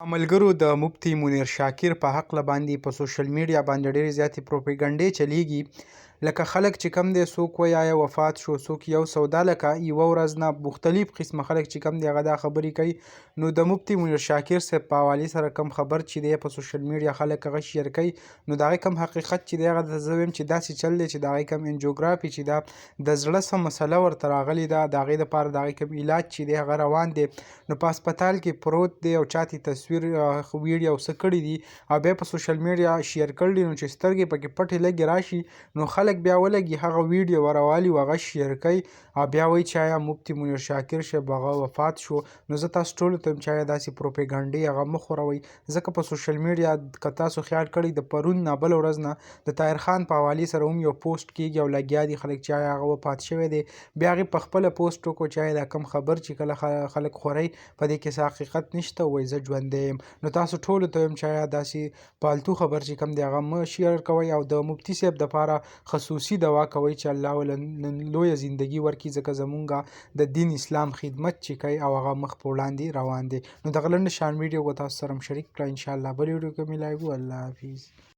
ملګرو د مفتي منیر شاکر په هکله باندې په سوشل میډیا باندې ډېرې زیاتې پروپاګانډې چلیږي. لکه خلک چې کم دی څوک وایي آیا وفات شو، څوک یو سودا، لکه یوه ورځ نه مختلف قسمه خلک چې کم دی هغه دا خبرې کوي. نو د مفتي منیر شاکر صاحب په حوالې سره کم خبر چې دی په سوشل میډیا خلک هغه شیر کوي، نو د هغې کم حقیقت چې دی هغه ته زه وایم چې داسې چل دی چې د هغې کم انجیوګرافي چې ده د زړه څه مسله ورته راغلې ده، د هغې دپاره د هغې کم علاج چې دی هغه روان دی. نو په هسپتال کې پروت دی او چا ته تصویر ویډیو څه کړي دي او بیا په سوشل میډیا شیر کړي دي، نو چې سترګې پکې پټې لګې راشي نو خلک بیا ولګي هغه ویډیو راوالي او هغه شیر کوي او بیا وایي چې آیا مفتي منیر شاکر صاحب هغه وفات شو. نو زه تاسو ټولو ته وایم چې آیا داسې پروپاګانډې هغه مه خوروئ، ځکه په سوشل میډیا که تاسو خیال کړئ د پرون نه بله ورځ نه د طاهر خان په حوالې سره هم یو پوسټ کېږي او لګیا دي خلک چې آیا هغه وفات شوی دی. بیا هغې په خپله پوسټ وکړو چې آیا دا کم خبر چې کله خلک خورئ په دې کې څه حقیقت نشته، وایي زه ژوندی یم. نو تاسو ټولو ته وایم چې آیا داسې پالتو خبر چې کوم دی هغه مه شیر کوئ او د مفتي صاحب دپاره خصوصي دعا کوئ چې الله وله لویه زندګي ورکړي، ځکه زمونږ د دین اسلام خدمت چې کوي او هغه مخ په وړاندې روان دی. نو دغه لنډه شان ویډیو به تاسو سره هم شریک کړه، انشاءالله بلې ویډیو کې ملاوو. الله حافظ.